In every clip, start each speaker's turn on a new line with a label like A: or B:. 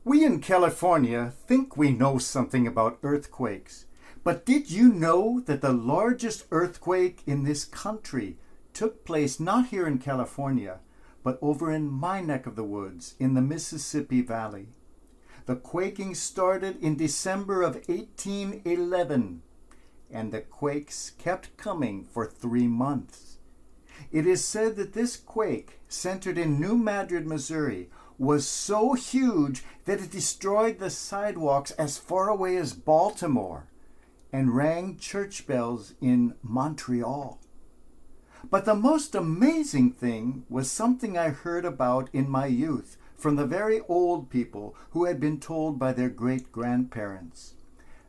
A: We in California think we know something about earthquakes, but did you know that the largest earthquake in this country took place not here in California, but over in my neck of the woods in the Mississippi Valley? The quaking started in December of 1811, and the quakes kept coming for 3 months. It is said that this quake, centered in New Madrid, Missouri, was so huge that it destroyed the sidewalks as far away as Baltimore and rang church bells in Montreal. But the most amazing thing was something I heard about in my youth from the very old people who had been told by their great-grandparents.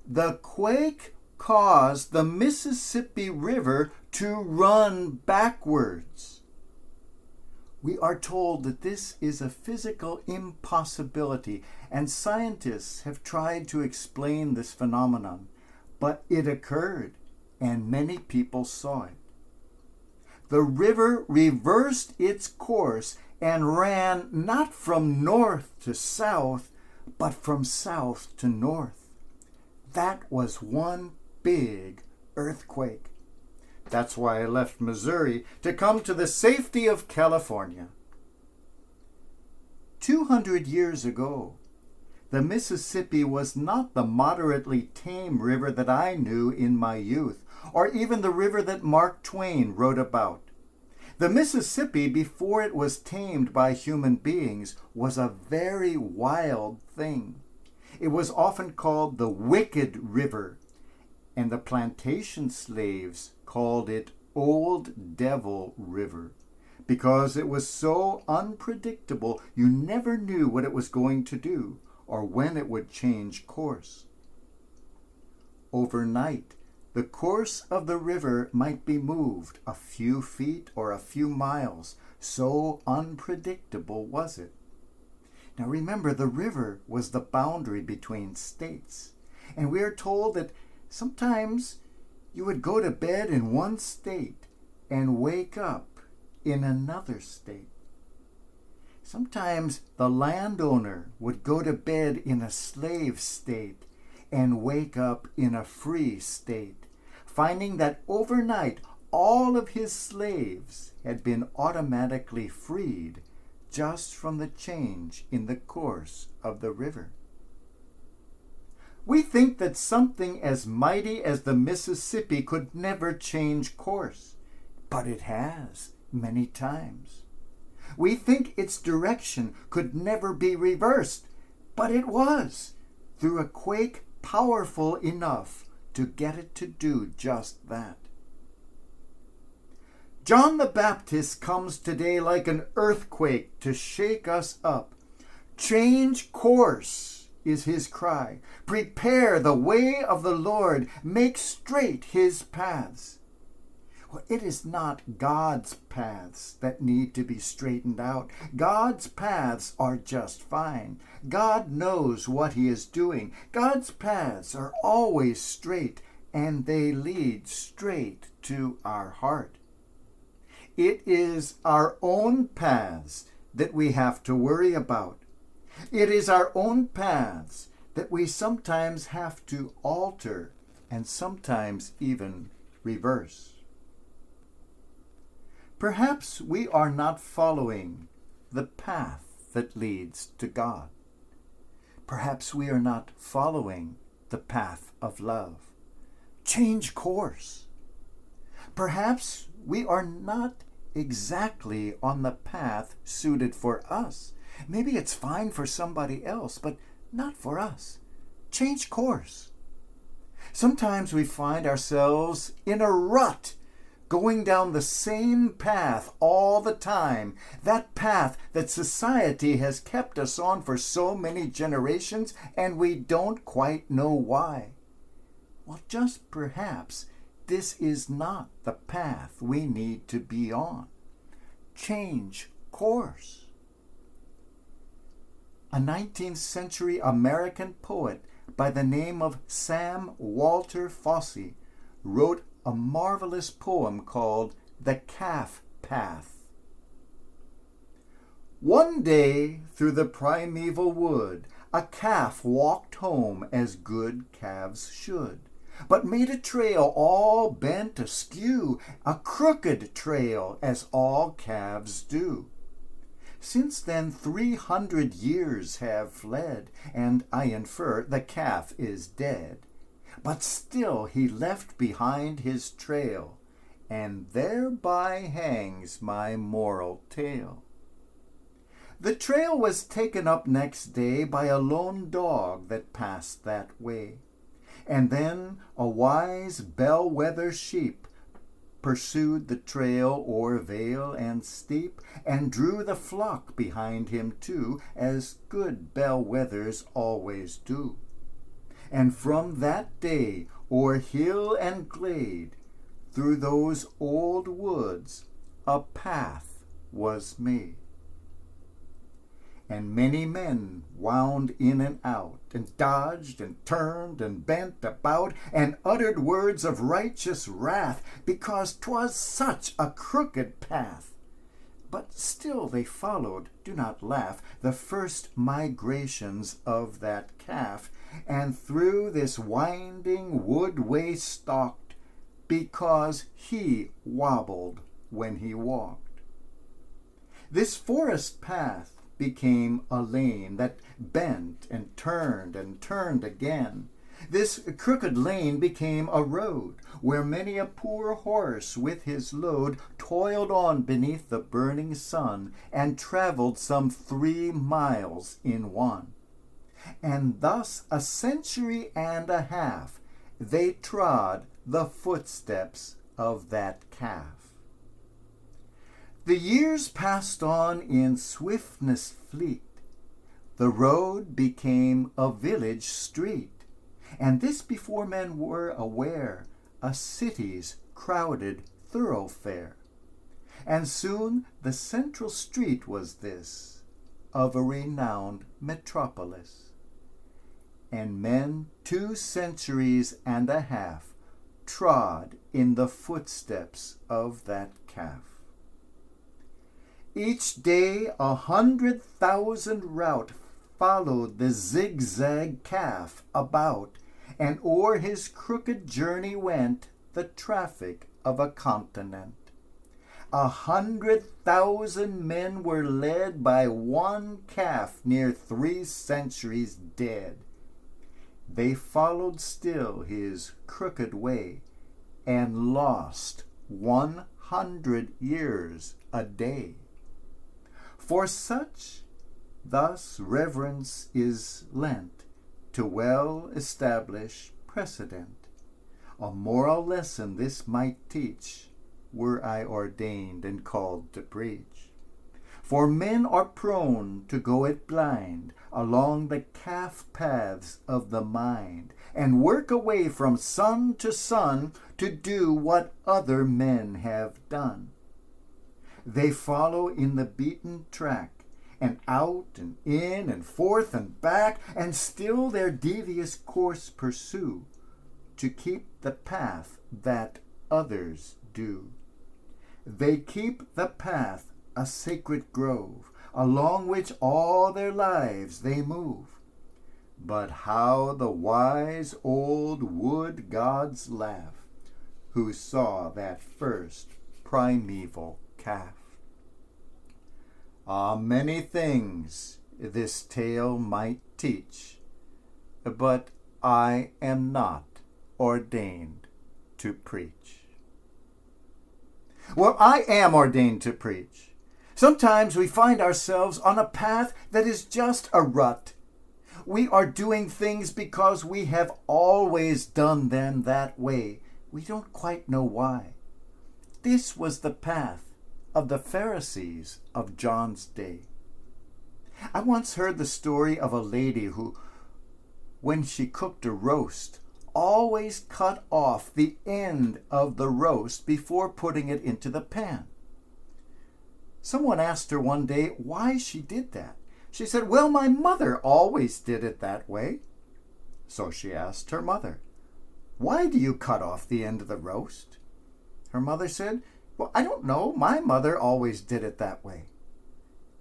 A: The quake caused the Mississippi River to run backwards. We are told that this is a physical impossibility, and scientists have tried to explain this phenomenon, but it occurred, and many people saw it. The river reversed its course and ran not from north to south, but from south to north. That was one big earthquake. That's why I left Missouri to come to the safety of California. 200 years ago, the Mississippi was not the moderately tame river that I knew in my youth, or even the river that Mark Twain wrote about. The Mississippi, before it was tamed by human beings, was a very wild thing. It was often called the Wicked River, and the plantation slaves called it Old Devil River, because it was so unpredictable you never knew what it was going to do or when it would change course. Overnight, the course of the river might be moved a few feet or a few miles, so unpredictable was it. Now remember, the river was the boundary between states, and we are told that sometimes you would go to bed in one state and wake up in another state. Sometimes the landowner would go to bed in a slave state and wake up in a free state, finding that overnight all of his slaves had been automatically freed just from the change in the course of the river. We think that something as mighty as the Mississippi could never change course, but it has many times. We think its direction could never be reversed, but it was, through a quake powerful enough to get it to do just that. John the Baptist comes today like an earthquake to shake us up. Change course is his cry. Prepare the way of the Lord. Make straight his paths. Well, it is not God's paths that need to be straightened out. God's paths are just fine. God knows what he is doing. God's paths are always straight, and they lead straight to our heart. It is our own paths that we have to worry about. It is our own paths that we sometimes have to alter and sometimes even reverse. Perhaps we are not following the path that leads to God. Perhaps we are not following the path of love. Change course. Perhaps we are not exactly on the path suited for us. Maybe it's fine for somebody else, but not for us. Change course. Sometimes we find ourselves in a rut, going down the same path all the time, that path that society has kept us on for so many generations, and we don't quite know why. Well, just perhaps this is not the path we need to be on. Change course. A 19th century American poet by the name of Sam Walter Fossey wrote a marvelous poem called The Calf Path. One day through the primeval wood, A calf walked home as good calves should, but made a trail all bent askew, a crooked trail as all calves do. Since then 300 years have fled, and I infer the calf is dead. But still he left behind his trail, and thereby hangs my moral tale. The trail was taken up next day by a lone dog that passed that way, and then a wise bellwether sheep pursued the trail o'er vale and steep, and drew the flock behind him too, as good bellwethers always do. And from that day, o'er hill and glade, through those old woods, a path was made. And many men wound in and out, and dodged and turned and bent about, and uttered words of righteous wrath, because 'twas such a crooked path. But still they followed, do not laugh, the first migrations of that calf, and through this winding woodway stalked, because he wobbled when he walked. This forest path became a lane that bent and turned again. This crooked lane became a road, where many a poor horse with his load toiled on beneath the burning sun, and traveled some 3 miles in one. And thus a century and a half they trod the footsteps of that calf. The years passed on in swiftness fleet. The road became a village street, and this before men were aware, a city's crowded thoroughfare. And soon the central street was this, of a renowned metropolis. And men 2 centuries and a half trod in the footsteps of that calf. Each day 100,000 rout followed the zigzag calf about, and o'er his crooked journey went the traffic of a continent. 100,000 men were led by one calf near 3 centuries dead. They followed still his crooked way, and lost 100 years a day. For such, thus reverence is lent to well-established precedent. A moral lesson this might teach, were I ordained and called to preach. For men are prone to go it blind along the calf paths of the mind, and work away from sun to sun to do what other men have done. They follow in the beaten track, and out and in and forth and back, and still their devious course pursue, to keep the path that others do. They keep the path a sacred grove, along which all their lives they move. But how the wise old wood gods laugh, who saw that first primeval calf. Many things this tale might teach, but I am not ordained to preach. Well, I am ordained to preach. Sometimes we find ourselves on a path that is just a rut. We are doing things because we have always done them that way. We don't quite know why. This was the path of the Pharisees of John's day. I once heard the story of a lady who, when she cooked a roast, always cut off the end of the roast before putting it into the pan. Someone asked her one day why she did that. She said, "Well, my mother always did it that way." So she asked her mother, "Why do you cut off the end of the roast?" Her mother said, "Well, I don't know. My mother always did it that way."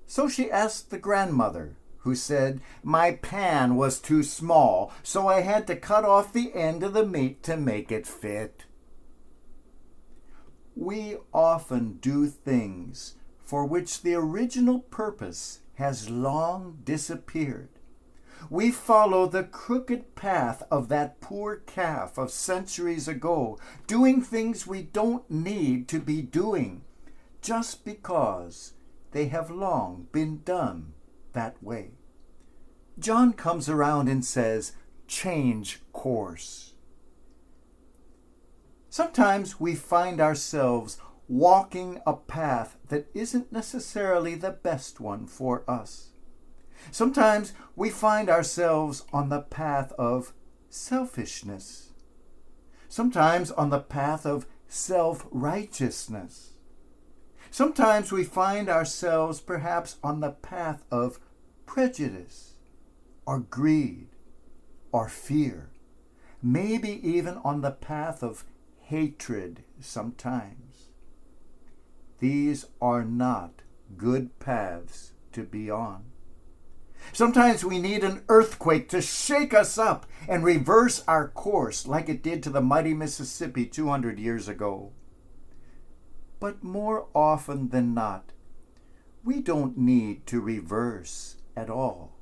A: So she asked the grandmother, who said, "My pan was too small, so I had to cut off the end of the meat to make it fit." We often do things for which the original purpose has long disappeared. We follow the crooked path of that poor calf of centuries ago, doing things we don't need to be doing, just because they have long been done that way. John comes around and says, change course. Sometimes we find ourselves walking a path that isn't necessarily the best one for us. Sometimes we find ourselves on the path of selfishness. Sometimes on the path of self-righteousness. Sometimes we find ourselves perhaps on the path of prejudice or greed or fear, maybe even on the path of hatred sometimes. These are not good paths to be on. Sometimes we need an earthquake to shake us up and reverse our course like it did to the mighty Mississippi 200 years ago. But more often than not, we don't need to reverse at all.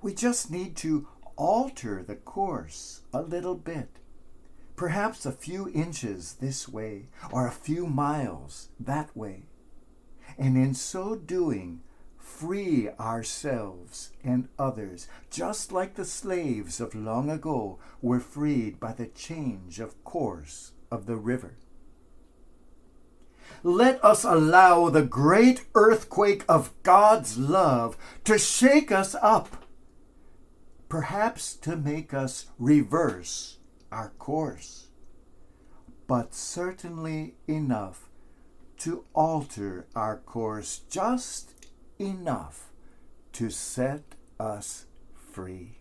A: We just need to alter the course a little bit, perhaps a few inches this way or a few miles that way, and in so doing, free ourselves and others, just like the slaves of long ago were freed by the change of course of the river. Let us allow the great earthquake of God's love to shake us up, perhaps to make us reverse our course, but certainly enough to alter our course just enough to set us free.